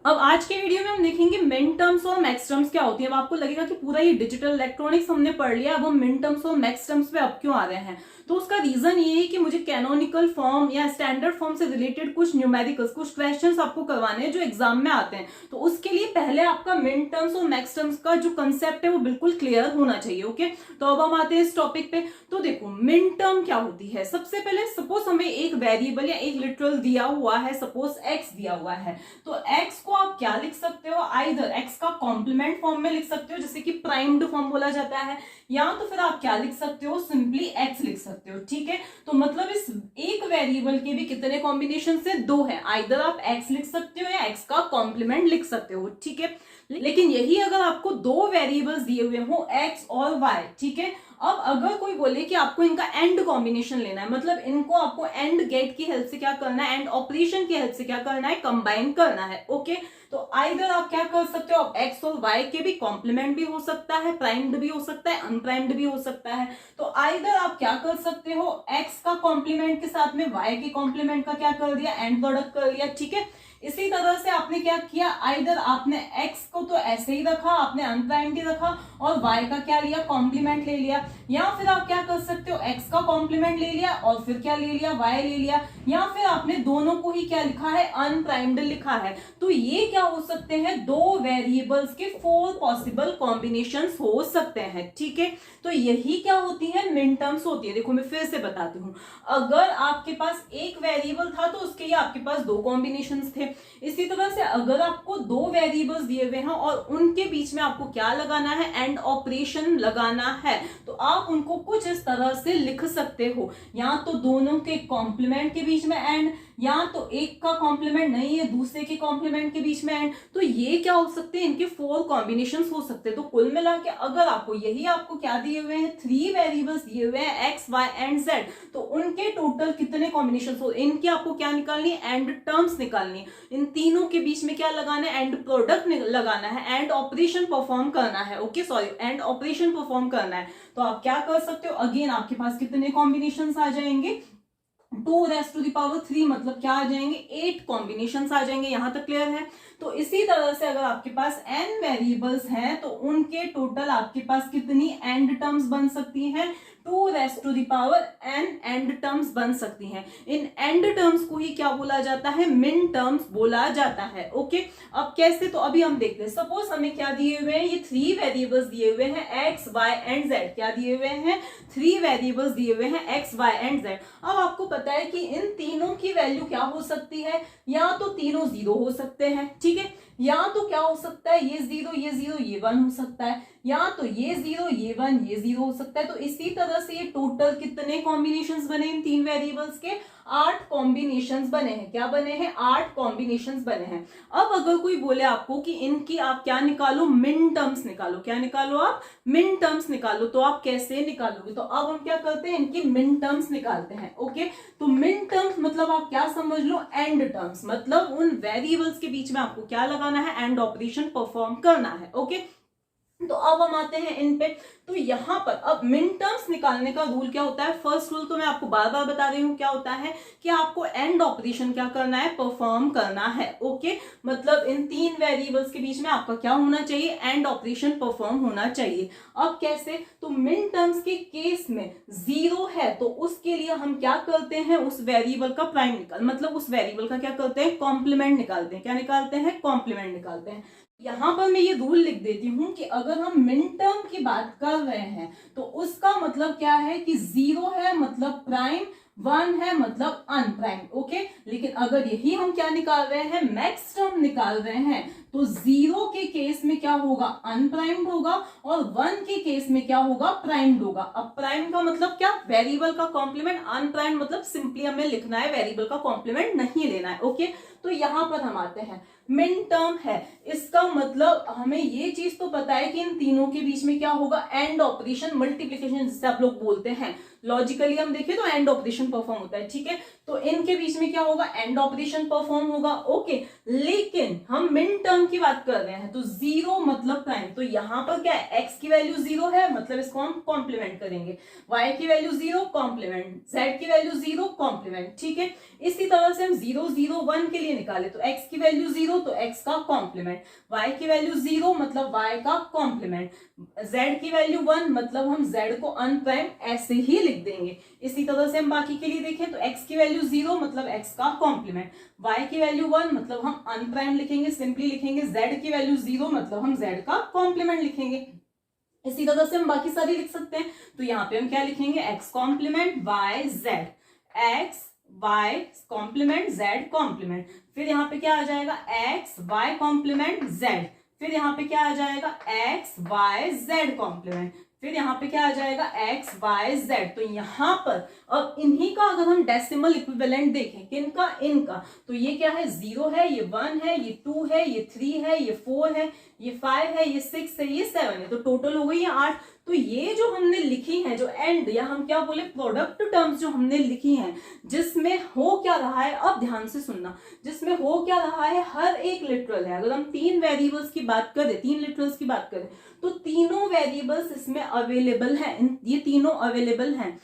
अब आज के वीडियो में हम देखेंगे मिन टर्म्स और मैक्स टर्म्स क्या होती है। अब आपको लगेगा कि पूरा ये डिजिटल इलेक्ट्रॉनिक्स हमने पढ़ लिया, अब हम मिन टर्म्स और मैक्स टर्म्स पे अब क्यों आ रहे हैं। तो उसका रीजन ये है कि मुझे कैनोनिकल फॉर्म या स्टैंडर्ड फॉर्म से रिलेटेड कुछ न्यूमेरिकल्स, कुछ क्वेश्चंस आपको करवाने हैं जो एग्जाम में आते हैं। तो उसके लिए पहले आपका मिन टर्म्स और मैक्स टर्म्स का जो कंसेप्ट है वो बिल्कुल क्लियर होना चाहिए। ओके, तो अब हम आते हैं इस टॉपिक पे। तो देखो मिन टर्म क्या होती है। सबसे पहले सपोज हमें एक वेरिएबल या एक लिटरल दिया हुआ है, सपोज एक्स दिया हुआ है। तो एक्स को आप क्या लिख सकते हो, आइदर एक्स का कॉम्प्लीमेंट फॉर्म में लिख सकते हो जिसे कि प्राइम्ड फॉर्म बोला जाता है, या तो फिर आप क्या लिख सकते हो, सिंपली एक्स लिख सकते हो। ठीक है, तो मतलब इस एक वेरिएबल के भी कितने कॉम्बिनेशन से, दो है। आइदर आप एक्स लिख सकते हो या एक्स का कॉम्प्लीमेंट लिख सकते हो। ठीक है, लेकिन यही अगर आपको दो वेरिएबल्स दिए हुए हो एक्स और वाई, ठीक है, अब अगर कोई बोले कि आपको इनका एंड कॉम्बिनेशन लेना है, मतलब इनको आपको एंड गेट की हेल्प से क्या करना है, एंड ऑपरेशन की हेल्प से क्या करना है, कंबाइन करना है। ओके, तो आइदर आप क्या कर सकते हो, एक्स और वाई के भी कॉम्प्लीमेंट भी हो सकता है, प्राइम्ड भी हो सकता है, अनप्राइम्ड भी हो सकता है। तो आइदर आप क्या कर सकते हो, एक्स का कॉम्प्लीमेंट के साथ में वाई के कॉम्प्लीमेंट का क्या कर दिया, एंड प्रोडक्ट कर लिया। ठीक है, इसी तरह से आपने क्या किया, आइदर आपने x को तो ऐसे ही रखा, आपने अनप्राइम्ड ही रखा, और y का क्या लिया, कॉम्प्लीमेंट ले लिया। या फिर आप क्या कर सकते हो, x का कॉम्प्लीमेंट ले लिया और फिर क्या ले लिया, y ले लिया, या फिर आपने दोनों को ही क्या लिखा है, अनप्राइम्ड लिखा है। तो ये क्या हो सकते हैं, दो वेरिएबल्स के 4 पॉसिबल कॉम्बिनेशंस हो सकते हैं। ठीक है, तो यही क्या होती है, मिन टर्म्स होती है। देखो मैं फिर से बताती हूँ, अगर आपके पास एक वेरिएबल था तो उसके लिए आपके पास दो कॉम्बिनेशंस थे। इसी तरह से अगर आपको दो वेरिएबल्स दिए हुए हैं और उनके बीच में आपको क्या लगाना है, एंड ऑपरेशन लगाना है, तो आप उनको कुछ इस तरह से लिख सकते हो, या तो दोनों के कॉम्प्लीमेंट के बीच में एंड, या तो एक का कॉम्प्लीमेंट नहीं है दूसरे के कॉम्प्लीमेंट के बीच में एंड। तो ये क्या हो सकते हैं, इनके 4 कॉम्बिनेशंस हो सकते हैं। तो कुल मिला के अगर आपको यही आपको क्या दिए हुए हैं, 3 वेरिएबल्स दिए हुए हैं एक्स वाई एंड जेड, तो उनके टोटल कितने कॉम्बिनेशंस हो, इनकी आपको क्या निकालनी है, एंड टर्म्स निकालनी है। इन तीनों के बीच में क्या लगाना है, एंड प्रोडक्ट लगाना है, एंड ऑपरेशन परफॉर्म करना है। Okay sorry, and operation perform करना है। तो आप क्या कर सकते हो, अगेन आपके पास कितने कॉम्बिनेशंस आ जाएंगे, 2⁻³ मतलब क्या आ जाएंगे, 8 कॉम्बिनेशंस आ जाएंगे। यहां तक क्लियर है। तो इसी तरह से अगर आपके पास n वेरिएबल्स हैं तो उनके टोटल आपके पास कितनी एंड टर्म्स बन सकती हैं, 2⁻n एंड टर्म्स बन सकती हैं। इन एंड टर्म्स को ही क्या बोला जाता है, मिन टर्म्स बोला जाता है। ओके, अब कैसे, तो अभी हम देखते हैं। सपोज हमें क्या दिए हुए हैं, ये 3 वेरिएबल्स दिए हुए हैं एक्स वाई एंड जेड। क्या दिए हुए हैं, 3 वेरिएबल्स दिए हुए हैं एक्स वाई एंड जेड। अब आपको पता है कि इन तीनों की वैल्यू क्या हो सकती है, या तो तीनों 0 हो सकते हैं, ठीक है, या तो क्या हो सकता है, ये 0 ये 0 ये 1 हो सकता है, या तो ये 0 ये 1 ये 0 हो सकता है। तो इसी तरह से ये टोटल कितने कॉम्बिनेशंस बने इन 3 वेरिएबल्स के, 8 कॉम्बिनेशंस बने हैं। क्या बने हैं, 8 कॉम्बिनेशंस बने हैं। अब अगर कोई बोले आपको कि इनकी आप क्या निकालो, मिन टर्म्स निकालो, क्या निकालो आप, मिन टर्म्स निकालो, तो आप कैसे निकालोगे। तो अब हम क्या करते हैं, इनकी मिन टर्म्स निकालते हैं। ओके, तो मिन टर्म्स मतलब आप क्या समझ लो, एंड टर्म्स, मतलब उन वेरिएबल्स के बीच में आपको क्या लगाना है, एंड ऑपरेशन परफॉर्म करना है। ओके, तो अब हम आते हैं इन पे। तो यहां पर अब मिन टर्म्स निकालने का रूल क्या होता है, फर्स्ट रूल तो मैं आपको बार बार बता रही हूं, क्या होता है कि आपको एंड ऑपरेशन क्या करना है, परफॉर्म करना है। ओके, मतलब इन 3 वेरिएबल्स के बीच में आपका क्या होना चाहिए, एंड ऑपरेशन परफॉर्म होना चाहिए। अब कैसे, तो मिन टर्म्स के केस में 0 है तो उसके लिए हम क्या करते हैं, उस वेरिएबल का प्राइम निकाल, मतलब उस वेरिएबल का क्या करते हैं, कॉम्प्लीमेंट निकालते हैं। क्या निकालते हैं, कॉम्प्लीमेंट निकालते हैं। यहां पर मैं ये रूल लिख देती हूं कि अगर हम मिन टर्म की बात कर रहे हैं तो उसका मतलब क्या है कि 0 है मतलब प्राइम, 1 है मतलब अनप्राइम। ओके, लेकिन अगर यही हम क्या निकाल रहे हैं, मैक्स टर्म निकाल रहे हैं, तो 0 के केस में क्या होगा, अनप्राइम्ड होगा, और 1 के केस में क्या होगा, प्राइम्ड होगा। अब प्राइम का मतलब क्या, वेरिएबल का कॉम्प्लीमेंट, अनप्राइम्ड मतलब सिंपली हमें लिखना है, वेरिएबल का कॉम्प्लीमेंट नहीं लेना है। ओके, तो यहां पर हम आते हैं, मिन टर्म है, इसका मतलब हमें ये चीज तो पता है कि इन तीनों के बीच में क्या होगा, एंड ऑपरेशन, मल्टीप्लीकेशन जिसे आप लोग बोलते हैं। लॉजिकली हम देखें तो एंड ऑपरेशन परफॉर्म होता है। ठीक है, तो इनके बीच में क्या होगा, एंड ऑपरेशन परफॉर्म होगा। ओके, लेकिन हम मिन टर्म की बात कर रहे हैं तो जीरो मतलब प्राइम, तो यहां पर क्या है, x की वैल्यू जीरो है मतलब इसको हम कॉम्प्लीमेंट करेंगे, y की वैल्यू जीरो कॉम्प्लीमेंट, z की वैल्यू जीरो कॉम्प्लीमेंट। ठीक है, इसी तरह से हम 0 0 1 के लिए निकाले तो x की वैल्यू जीरो तो x का कॉम्प्लीमेंट, y की वैल्यू जीरो मतलब y का कॉम्प्लीमेंट, z की वैल्यू 1 मतलब हम z को अनप्राइम ऐसे ही लिख देंगे। इसी तरह से हम बाकी के लिए देखें तो x की वैल्यू जीरो मतलब x का कॉम्प्लीमेंट, y की वैल्यू 1 मतलब हम अनप्राइम लिखेंगे, सिंपली लिखेंगे, z की वैल्यू जीरो मतलब हम z का कॉम्प्लीमेंट लिखेंगे। इसी तरह से हम बाकी सारी लिख सकते हैं, तो यहाँ पे हम क्या लिखेंगे, x complement y z, x y complement z complement, फिर यहाँ पे क्या आ जाएगा x y कॉम्प्लीमेंट z, फिर यहाँ पे क्या आ जाएगा x y z कॉम्प्लीमेंट, फिर यहाँ पे क्या आ जाएगा x y z। तो यहाँ पर अब इन्हीं का अगर हम डेसिमल इक्विवेलेंट देखें, किनका, इनका, तो ये क्या है, 0 है, ये 1 है, ये 2 है, ये 3 है, ये 4 है, ये 5 है, ये 6 है, ये 7 है, तो टोटल हो गई है 8। तो ये जो हमने लिखी है, जो एंड या हम क्या बोले प्रोडक्ट टर्म्स जो हमने लिखी हैं, जिसमें हो क्या रहा है, अब ध्यान से सुनना, जिसमें हो क्या रहा है, हर एक लिटरल है। अगर हम 3 वेरिएबल्स की बात करें, 3 लिटरल्स की बात करें तो तीनों वेरिएबल्स इसमें अवेलेबल हैं, ये तीनों अवेलेबल हैं।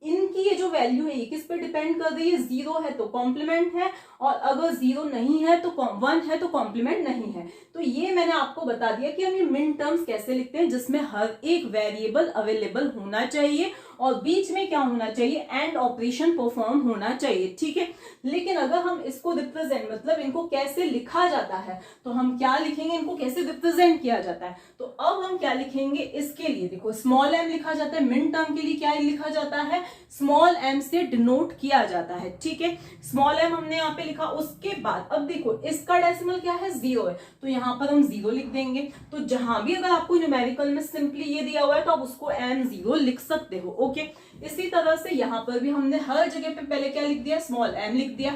इनकी ये जो वैल्यू है ये किस पे डिपेंड कर रही है, 0 है तो कॉम्प्लीमेंट है, और अगर 0 नहीं है तो 1 है तो कॉम्प्लीमेंट नहीं है। तो ये मैंने आपको बता दिया कि हम ये मिन टर्म्स कैसे लिखते हैं, जिसमें हर एक वेरिएबल अवेलेबल होना चाहिए और बीच में क्या होना चाहिए, एंड ऑपरेशन परफॉर्म होना चाहिए। ठीक है, लेकिन अगर हम इसको रिप्रेजेंट मतलब इनको कैसे लिखा जाता है, तो हम क्या लिखेंगे, इनको कैसे रिप्रेजेंट किया जाता है, तो अब हम क्या लिखेंगे, इसके लिए देखो स्मॉल m लिखा जाता है, मिन टर्म के लिए क्या लिखा जाता है, स्मॉल m से डिनोट किया जाता है। ठीक है, स्मॉल m हमने यहाँ पे लिखा, उसके बाद अब देखो इसका डेसिमल क्या है, 0 है, तो यहाँ पर हम 0 लिख देंगे। तो जहां भी अगर आपको न्यूमेरिकल में सिंपली ये दिया हुआ है तो आप उसको m0 लिख सकते हो। ओके, इसी तरह से यहाँ पर भी हमने हर जगह पे पहले क्या लिख दिया, स्मॉल m लिख दिया,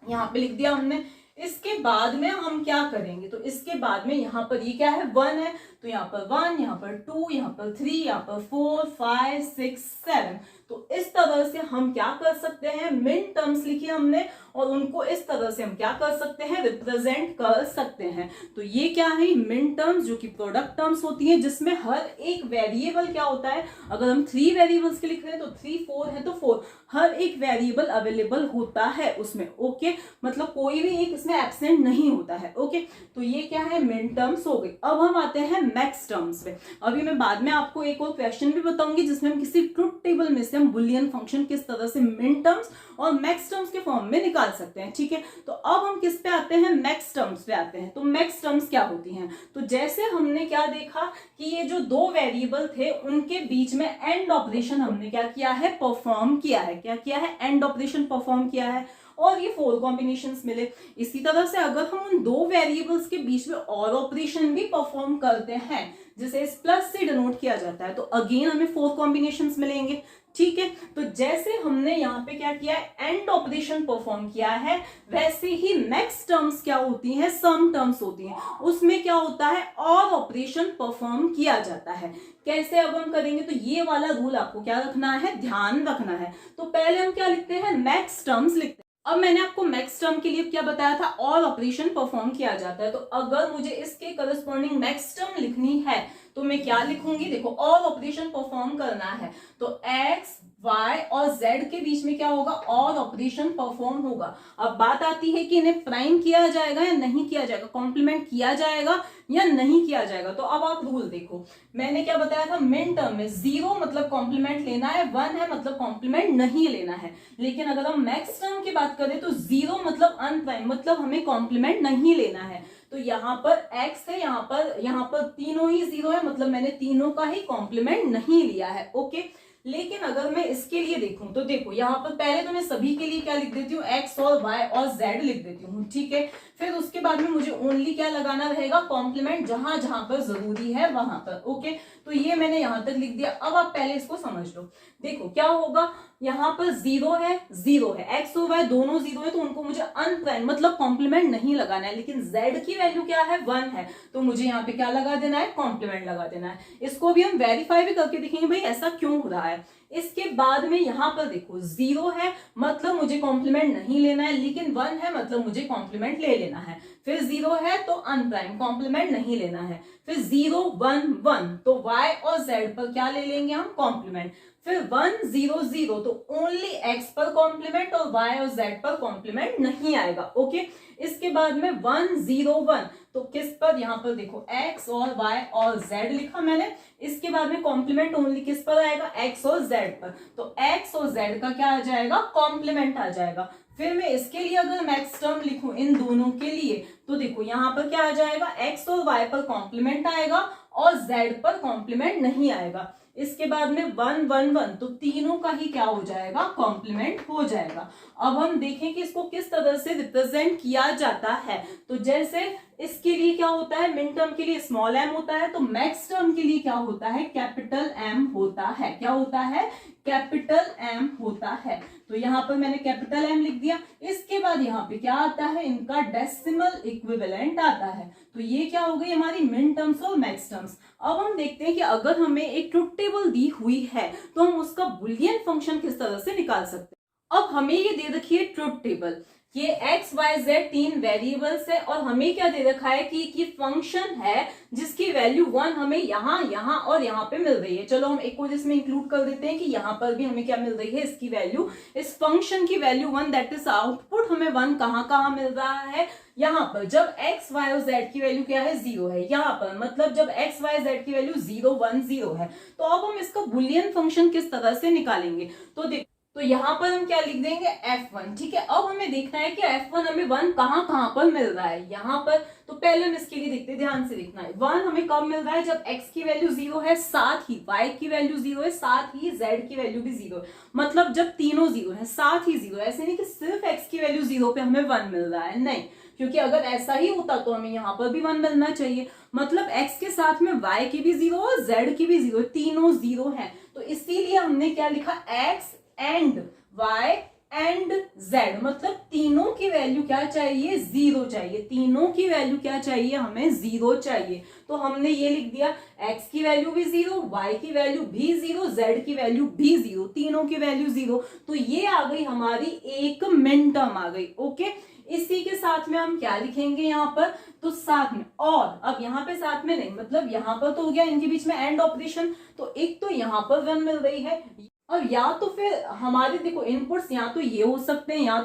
यहाँ पे लिख दिया हमने। इसके बाद में हम क्या करेंगे, तो इसके बाद में यहाँ पर ये क्या है, 1 है, तो यहाँ पर 1, यहाँ पर 2, यहाँ पर 3, यहाँ पर 4, 5, 6, 7। तो इस तरह से हम क्या कर सकते हैं, मिन टर्म्स लिखी हमने और उनको इस तरह से हम क्या कर सकते हैं, रिप्रेजेंट कर सकते हैं। तो ये क्या है, मिन टर्म्स, जो कि प्रोडक्ट टर्म्स होती है, जिसमें हर एक वेरिएबल क्या होता है, अगर हम 3 वेरिएबल्स के लिख रहे हैं तो 3, 4 है तो 4, हर एक वेरिएबल अवेलेबल होता है उसमें। ओके, मतलब कोई भी एक इसमें एब्सेंट नहीं होता है। ओके, तो ये क्या है, मिन टर्म्स हो गई। अब हम आते हैं मैक्स टर्म्स पे। अभी मैं बाद में आपको एक और क्वेश्चन भी बताऊंगी जिसमें हम किसी ट्रुथ टेबल में से हम बुलियन फंक्शन किस तरह से मिन टर्म्स और मैक्स टर्म्स के फॉर्म में निकाल सकते हैं। ठीक है, तो अब हम किस पे आते हैं, मैक्स टर्म्स पे आते हैं। तो मैक्स टर्म्स क्या होती हैं, तो जैसे हमने क्या देखा कि ये जो 2 वेरिएबल थे उनके बीच में एंड ऑपरेशन हमने क्या किया है, परफॉर्म किया है। क्या किया है, एंड ऑपरेशन परफॉर्म किया है और ये 4 कॉम्बिनेशंस मिले। इसी तरह से अगर हम उन 2 वेरिएबल्स के बीच में और ऑपरेशन भी परफॉर्म करते हैं, जिसे इस प्लस से डिनोट किया जाता है, तो अगेन हमें 4 कॉम्बिनेशंस मिलेंगे। ठीक है, तो जैसे हमने यहाँ पे क्या किया है, एंड ऑपरेशन परफॉर्म किया है, वैसे ही मैक्स टर्म्स क्या होती हैं, सम टर्म्स होती हैं, उसमें क्या होता है, और ऑपरेशन परफॉर्म किया जाता है। कैसे अब हम करेंगे, तो ये वाला रूल आपको क्या रखना है, ध्यान रखना है। तो पहले हम क्या लिखते हैं, मैक्स टर्म्स लिखते हैं। अब मैंने आपको मैक्स टर्म के लिए क्या बताया था, और ऑपरेशन परफॉर्म किया जाता है। तो अगर मुझे इसके करस्पॉन्डिंग मैक्स टर्म लिखनी है तो मैं क्या लिखूंगी, देखो और ऑपरेशन परफॉर्म करना है तो x, y और z के बीच में क्या होगा, और ऑपरेशन परफॉर्म होगा। अब बात आती है कि इन्हें प्राइम किया जाएगा या नहीं किया जाएगा, कॉम्प्लीमेंट किया जाएगा या नहीं किया जाएगा। तो अब आप रूल देखो, मैंने क्या बताया था, मिन टर्म में 0 मतलब कॉम्प्लीमेंट लेना है, 1 है मतलब कॉम्प्लीमेंट नहीं लेना है। लेकिन अगर हम मैक्स टर्म की बात करें तो 0 मतलब अनप्राइम, मतलब हमें कॉम्प्लीमेंट नहीं लेना है। तो यहाँ पर x है, यहाँ पर तीनों ही 0 है, मतलब मैंने तीनों का ही कॉम्प्लीमेंट नहीं लिया है। ओके, लेकिन अगर मैं इसके लिए देखूं तो देखो यहाँ पर पहले तो मैं सभी के लिए क्या लिख देती हूँ, x और y और z लिख देती हूँ। ठीक है, फिर उसके बाद में मुझे ओनली क्या लगाना रहेगा, कॉम्प्लीमेंट, जहां जहां पर जरूरी है वहां पर। ओके, तो ये मैंने यहां तक लिख दिया। अब आप पहले इसको समझ लो, देखो क्या होगा, यहाँ पर जीरो है, एक्स और वाई दोनों जीरो है, तो उनको मुझे अनप्राइम मतलब कॉम्प्लीमेंट नहीं लगाना है। लेकिन जेड की वैल्यू क्या है, 1 है, तो मुझे यहाँ पे क्या लगा देना है, कॉम्प्लीमेंट लगा देना है। इसको भी हम वेरीफाई भी करके देखेंगे भाई ऐसा क्यों हो रहा है। इसके बाद में यहाँ पर देखो जीरो है मतलब मुझे कॉम्प्लीमेंट नहीं लेना है, लेकिन 1 है मतलब मुझे कॉम्प्लीमेंट ले लेना है। फिर जीरो है तो अनप्राइम, कॉम्प्लीमेंट नहीं लेना है। फिर 0 1 1 तो y और z पर क्या ले लेंगे हम, कॉम्प्लीमेंट। फिर 1 0 0 तो ओनली x पर कॉम्प्लीमेंट और y और z पर कॉम्प्लीमेंट नहीं आएगा। ओके, इसके बाद में 1 0 1 तो किस पर, यहाँ पर देखो x और y और z लिखा मैंने। इसके बाद में कॉम्प्लीमेंट ओनली किस पर आएगा, x और z पर, तो x और z का क्या आ जाएगा, कॉम्प्लीमेंट आ जाएगा। फिर मैं इसके लिए अगर मैक्स टर्म लिखूं इन दोनों के लिए, तो देखो यहाँ पर क्या आ जाएगा, x और y पर कॉम्प्लीमेंट आएगा और z पर कॉम्प्लीमेंट नहीं आएगा। इसके बाद में 1 1 1 तो तीनों का ही क्या हो जाएगा, कॉम्प्लीमेंट हो जाएगा। अब हम देखें कि इसको किस तरह से रिप्रेजेंट किया जाता है। तो जैसे इसके लिए क्या होता है, मिन टर्म के लिए स्मॉल m होता है, तो मैक्स टर्म के लिए क्या होता है, कैपिटल M होता है। क्या होता है, कैपिटल M होता है। तो यहाँ पर मैंने कैपिटल M लिख दिया। इसके बाद यहाँ पे क्या आता है, इनका डेसिमल इक्विवेलेंट आता है। तो ये क्या हो गई हमारी मिन टर्म्स और मैक्स टर्म्स। अब हम देखते हैं कि अगर हमें एक ट्रुथ टेबल दी हुई है तो हम उसका बुलियन फंक्शन किस तरह से निकाल सकते हैं। अब हमें ये दे रखी है ट्रुथ टेबल, ये x y z 3 वेरिएबल्स है और हमें क्या दे रखा है कि फंक्शन है जिसकी वैल्यू 1 हमें यहाँ और यहाँ पे मिल रही है। चलो हम एक और इसमें इंक्लूड कर देते हैं कि यहाँ पर भी हमें क्या मिल रही है, इसकी वैल्यू, इस फंक्शन की वैल्यू 1, दैट इज आउटपुट हमें 1 कहाँ मिल रहा है, यहाँ पर। जब x y और z की वैल्यू क्या है, 0 है यहाँ पर, मतलब जब x y z की वैल्यू 0 1 0 है। तो अब हम इसका बुलियन फंक्शन किस तरह से निकालेंगे, तो यहाँ पर हम क्या लिख देंगे, f1। ठीक है, अब हमें देखना है कि f1 हमें 1 कहाँ पर मिल रहा है, यहाँ पर। तो पहले हम इसके लिए देखते हैं, ध्यान से देखना है। 1 हमें कब मिल रहा है, जब x की वैल्यू 0 है, साथ ही y की वैल्यू 0 है, साथ ही z की वैल्यू भी 0 है। मतलब जब तीनों 0 है, साथ ही 0, ऐसे नहीं कि सिर्फ x की वैल्यू 0 पे हमें 1 मिल रहा है, नहीं, क्योंकि अगर ऐसा ही होता तो हमें यहाँ पर भी 1 मिलना चाहिए। मतलब x के साथ में y की भी 0 और z की भी 0, तीनों 0 है। तो इसीलिए हमने क्या लिखा, x and y and z, मतलब तीनों की वैल्यू क्या चाहिए, 0 चाहिए। तीनों की वैल्यू क्या चाहिए, हमें 0 चाहिए। तो हमने ये लिख दिया, x की वैल्यू भी 0, y की वैल्यू भी 0, z की वैल्यू भी 0, तीनों की वैल्यू 0। तो ये आ गई हमारी एक मिन टर्म आ गई। ओके, इसी के साथ में हम क्या लिखेंगे यहाँ पर, तो साथ में, और अब यहाँ पे साथ में नहीं, मतलब यहाँ पर तो हो गया इनके बीच में एंड ऑपरेशन। तो एक तो यहाँ पर 1 मिल रही है, और या तो फिर हमारे देखो इनपुट्स या तो ये हो सकते हैं, या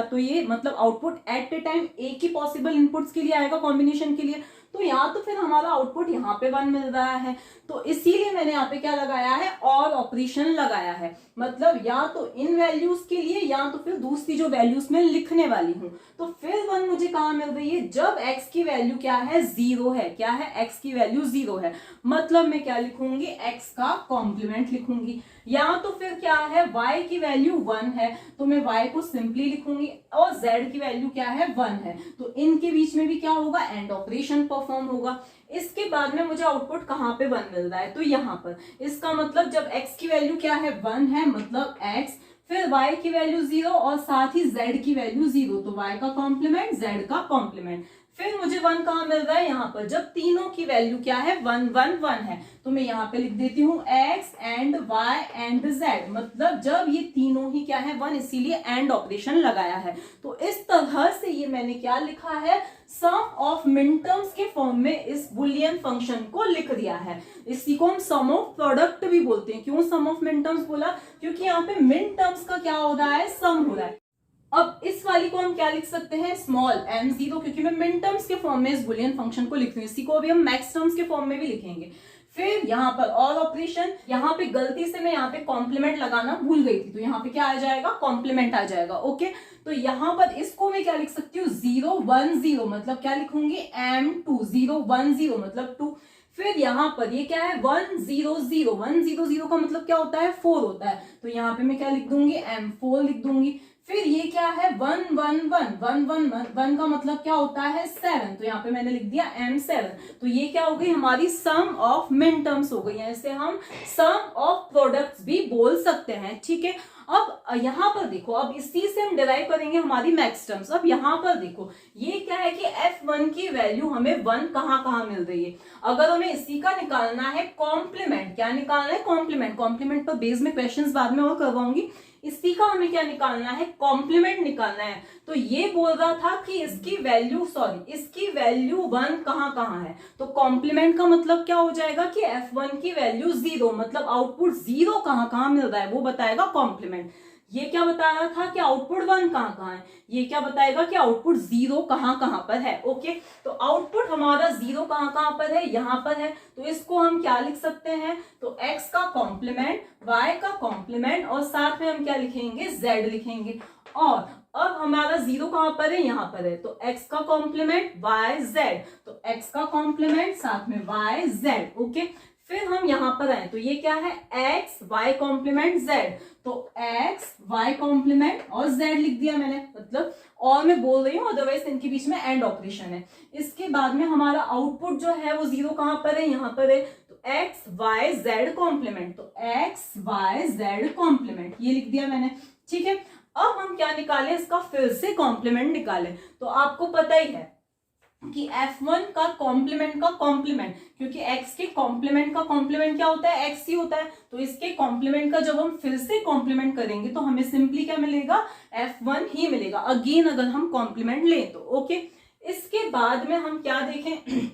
तो ये, मतलब आउटपुट एट ए टाइम एक ही पॉसिबल इनपुट्स के लिए आएगा कॉम्बिनेशन के लिए। तो या तो फिर हमारा आउटपुट यहाँ पे 1 मिल रहा है, तो इसीलिए मैंने यहाँ पे क्या लगाया है, और ऑपरेशन लगाया है। मतलब या तो इन वैल्यूज के लिए या तो फिर दूसरी जो वैल्यूज मैं लिखने वाली हूँ। तो फिर 1 मुझे कहाँ मिल रही है, जब x की वैल्यू क्या है, 0 है। क्या है, x की वैल्यू 0 है, मतलब मैं क्या लिखूंगी, x का कॉम्प्लीमेंट लिखूंगी। या तो फिर क्या है, y की वैल्यू 1 है, तो मैं y को सिंपली लिखूंगी, और z की वैल्यू क्या है, 1 है। तो इनके बीच में भी क्या होगा, एंड ऑपरेशन परफॉर्म होगा। इसके बाद में मुझे आउटपुट कहाँ पे 1 मिल रहा है, तो यहाँ पर। इसका मतलब जब x की वैल्यू क्या है, 1 है, मतलब x, फिर y की वैल्यू 0 और साथ ही z की वैल्यू 0, तो y का कॉम्प्लीमेंट, z का कॉम्प्लीमेंट। फिर मुझे 1 कहाँ मिल रहा है, यहाँ पर, जब तीनों की वैल्यू क्या है, 1 1 1 है। तो मैं यहाँ पे लिख देती हूँ x and y and z, मतलब जब ये तीनों ही क्या है, 1, इसीलिए एंड ऑपरेशन लगाया है। तो इस तरह से ये मैंने क्या लिखा है, सम ऑफ मिन टर्म्स के फॉर्म में इस बुलियन फंक्शन को लिख दिया है। इसी को हम सम ऑफ प्रोडक्ट भी बोलते हैं। क्यों सम ऑफ मिन टर्म्स बोला, क्योंकि यहाँ पे मिन टर्म्स का क्या हो रहा है, सम हो रहा है। अब इस वाली को हम क्या लिख सकते हैं, स्मॉल m0, क्योंकि मैं मिन टर्म्स के फॉर्म में इस बुलियन फंक्शन को लिख रही हूँ। इसी को अभी हम मैक्स टर्म्स के फॉर्म में भी लिखेंगे। फिर यहाँ पर और ऑपरेशन, यहाँ पे गलती से मैं यहाँ पे कॉम्प्लीमेंट लगाना भूल गई थी, तो यहाँ पे क्या आ जाएगा, कॉम्प्लीमेंट आ जाएगा। ओके, तो यहाँ पर इसको मैं क्या लिख सकती हूँ, 0 1 0, मतलब क्या लिखूंगी, m2, 0 1 0 मतलब 2। फिर यहाँ पर ये क्या है, 1 0 0, 1 0 0 का मतलब क्या होता है, 4 होता है। तो यहाँ पे मैं क्या लिख दूंगी, m4 लिख दूंगी। फिर ये क्या है 1 1 1 1 1 1 का मतलब क्या होता है 7, तो यहाँ पे मैंने लिख दिया M7। तो ये क्या हो गई हमारी सम ऑफ मिन टर्म्स हो गई है, इसे हम सम ऑफ प्रोडक्ट्स भी बोल सकते हैं, ठीक है। अब यहाँ पर देखो, अब इसी से हम डिराइव करेंगे हमारी मैक्स टर्म्स। अब यहाँ पर देखो ये क्या है कि F1 की वैल्यू हमें 1 कहाँ मिल रही है। अगर हमें इसी का निकालना है कॉम्प्लीमेंट, क्या निकालना है कॉम्प्लीमेंट, कॉम्प्लीमेंट पर बेस में क्वेश्चंस बाद में और करवाऊंगी। इसी का हमें क्या निकालना है कॉम्प्लीमेंट निकालना है। तो ये बोल रहा था कि इसकी वैल्यू इसकी वैल्यू 1 कहाँ है, तो कॉम्प्लीमेंट का मतलब क्या हो जाएगा कि F1 की वैल्यू 0, मतलब आउटपुट 0 कहाँ मिल रहा है वो बताएगा कॉम्प्लीमेंट। ये क्या बता रहा था कि आउटपुट 1 कहाँ है, ये क्या बताएगा कि आउटपुट 0 कहाँ पर है। ओके, तो आउटपुट हमारा 0 कहाँ पर है, यहाँ पर है। तो इसको हम क्या लिख सकते हैं, तो x का कॉम्प्लीमेंट, y का कॉम्प्लीमेंट और साथ में हम क्या लिखेंगे z लिखेंगे। और अब हमारा 0 कहाँ पर है, यहाँ पर है, तो x का कॉम्प्लीमेंट y z, तो x का कॉम्प्लीमेंट साथ में y z। ओके, फिर हम यहां पर आए तो ये क्या है x y कॉम्प्लीमेंट z, तो x y कॉम्प्लीमेंट और z लिख दिया मैंने, मतलब और मैं बोल रही हूँ, अदरवाइज इनके बीच में एंड ऑपरेशन है। इसके बाद में हमारा आउटपुट जो है वो 0 कहां पर है, यहाँ पर है, तो x y z कॉम्प्लीमेंट, तो x y z कॉम्प्लीमेंट ये लिख दिया मैंने, ठीक है। अब हम क्या निकालें, इसका फिर से कॉम्प्लीमेंट निकालें। तो आपको पता ही है कि F1 का कॉम्प्लीमेंट का कॉम्प्लीमेंट, क्योंकि x के कॉम्प्लीमेंट का कॉम्प्लीमेंट क्या होता है, x ही होता है, तो इसके कॉम्प्लीमेंट का जब हम फिर से कॉम्प्लीमेंट करेंगे तो हमें सिंपली क्या मिलेगा, F1 ही मिलेगा अगेन अगर हम कॉम्प्लीमेंट लें तो। ओके, इसके बाद में हम क्या देखें,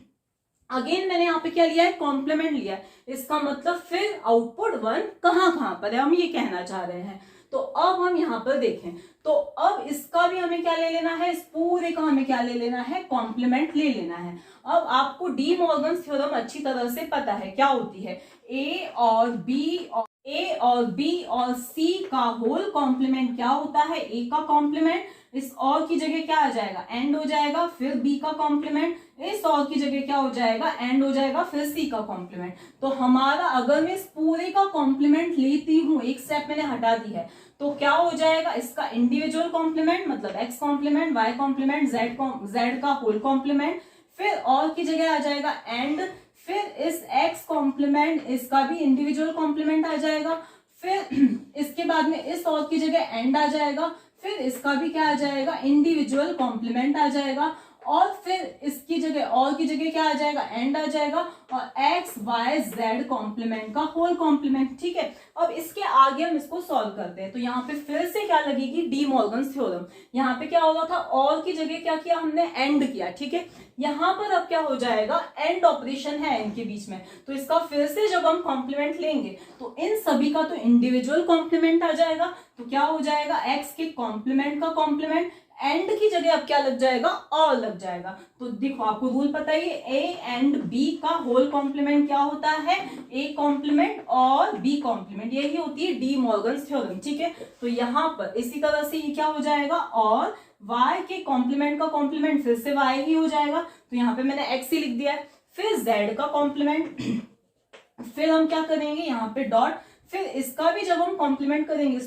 अगेन मैंने यहाँ पे क्या लिया है कॉम्प्लीमेंट लिया है, इसका मतलब फिर आउटपुट 1 कहाँ पर है, हम ये कहना चाह रहे हैं। तो अब हम यहाँ पर देखें, तो अब इसका भी हमें क्या ले लेना है, इस पूरे का हमें क्या ले लेना है, कॉम्प्लीमेंट ले लेना है। अब आपको डी मॉर्गन्स थ्योरम अच्छी तरह से पता है क्या होती है, ए और बी और सी का होल कॉम्प्लीमेंट क्या होता है, ए का कॉम्प्लीमेंट इस और की जगह क्या आ जाएगा, एंड हो जाएगा, फिर बी का कॉम्प्लीमेंट इस और की जगह क्या हो जाएगा, एंड हो जाएगा, फिर सी का कॉम्प्लीमेंट। तो हमारा अगर मैं इस पूरे का कॉम्प्लीमेंट लेती हूँ, एक स्टेप मैंने हटा दी है, तो क्या हो जाएगा, इसका इंडिविजुअल कॉम्प्लीमेंट मतलब x complement, y complement, z का होल कॉम्प्लीमेंट, फिर और की जगह आ जाएगा एंड, फिर इस x कॉम्प्लीमेंट इसका भी इंडिविजुअल कॉम्प्लीमेंट आ जाएगा, फिर इसके बाद में इस और की जगह एंड आ जाएगा, फिर इसका भी क्या आ जाएगा, इंडिविजुअल कॉम्प्लीमेंट आ जाएगा, और फिर इसकी जगह और की जगह क्या आ जाएगा, एंड आ जाएगा, और x y z कॉम्प्लीमेंट का होल कॉम्प्लीमेंट। ठीक है, अब इसके आगे हम इसको सॉल्व करते हैं। तो यहाँ पे फिर से क्या लगेगी, डी मॉर्गन्स थ्योरम। यहाँ पे क्या होगा था, और की जगह क्या किया हमने, एंड किया। ठीक है, यहाँ पर अब क्या हो जाएगा, एंड ऑपरेशन है इनके बीच में, तो इसका फिर से जब हम कॉम्प्लीमेंट लेंगे तो इन सभी का तो इंडिविजुअल कॉम्प्लीमेंट आ जाएगा, तो क्या हो जाएगा, x के कॉम्प्लीमेंट का कॉम्प्लीमेंट, एंड की जगह अब क्या लग जाएगा, और लग जाएगा। तो देखो आपको रूल पता है, ए एंड बी का होल कॉम्प्लीमेंट क्या होता है, ए कॉम्प्लीमेंट और बी कॉम्प्लीमेंट, यही होती है डी मॉर्गन्स थ्योरम। ठीक है, तो यहाँ पर इसी तरह से ये क्या हो जाएगा, और y के कॉम्प्लीमेंट का कॉम्प्लीमेंट फिर से y ही हो जाएगा, तो यहाँ पे मैंने x ही लिख दिया है, फिर z का कॉम्प्लीमेंट, फिर हम क्या करेंगे यहाँ पे डॉट, फिर इसका भी जब हम कॉम्प्लीमेंट करेंगे।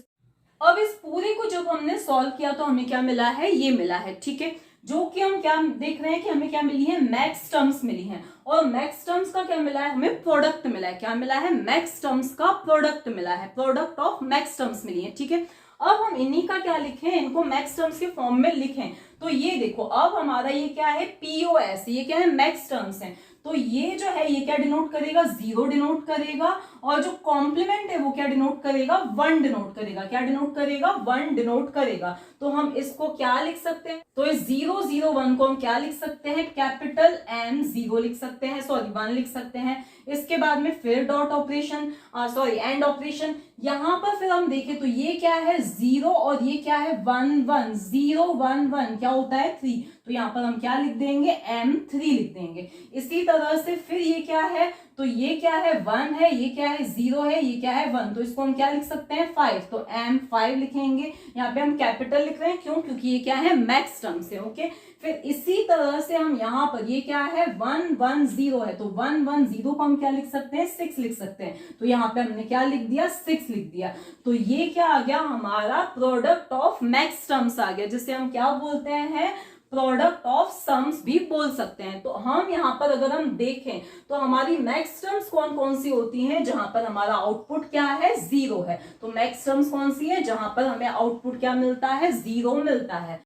अब इस पूरे को जब हमने सॉल्व किया तो हमें क्या मिला है, ये मिला है। ठीक है, जो कि हम क्या देख रहे हैं कि हमें क्या मिली है, मैक्स टर्म्स मिली हैं, और मैक्स टर्म्स का क्या मिला है, हमें प्रोडक्ट मिला है। क्या मिला है, मैक्स टर्म्स का प्रोडक्ट मिला है, प्रोडक्ट ऑफ मैक्स टर्म्स मिली है। ठीक है, अब हम इन्हीं का क्या लिखें, इनको मैक्स टर्म्स के फॉर्म में लिखें। तो ये देखो अब हमारा ये क्या है, पीओएस, ये क्या है, मैक्स टर्म्स है। तो ये जो है ये क्या डिनोट करेगा, 0 डिनोट करेगा, और जो कॉम्प्लीमेंट है वो क्या डिनोट करेगा, 1 डिनोट करेगा। क्या डिनोट करेगा, 1 डिनोट करेगा। तो हम इसको क्या लिख सकते हैं, तो इस 0 0 1 को हम क्या लिख सकते हैं, कैपिटल M 0 लिख सकते हैं, 1 लिख सकते हैं। इसके बाद में फिर डॉट ऑपरेशन, एंड ऑपरेशन। यहां पर फिर हम देखें तो ये क्या है, 0 और ये क्या है, 1 1, 0 1 1 क्या होता है, 3। तो यहाँ पर हम क्या लिख देंगे, M3 लिख देंगे। इसी तरह से फिर ये क्या है, तो ये क्या है 1 है, ये क्या है 0 है, ये क्या है 1, तो इसको हम क्या लिख सकते हैं 5, तो M5 लिखेंगे। यहाँ पे हम कैपिटल लिख रहे हैं, क्यों, क्योंकि ये क्या है मैक्स टर्म से, ओके। फिर इसी तरह से हम यहाँ पर ये क्या है 1 1 0 है, तो 1 1 0 को हम क्या लिख सकते हैं 6 लिख सकते हैं, तो यहाँ पे हमने क्या लिख दिया 6 लिख दिया। तो ये क्या आ गया हमारा प्रोडक्ट ऑफ मैक्स टर्म्स आ गया, जिसे हम क्या बोलते हैं, प्रोडक्ट ऑफ सम्स भी बोल सकते हैं। तो हम यहाँ पर अगर हम देखें तो हमारी मैक्स टर्म्स कौन कौन सी होती हैं, जहां पर हमारा आउटपुट क्या है 0 है, तो मैक्स टर्म्स कौन सी है, जहां पर हमें आउटपुट क्या मिलता है 0 मिलता है।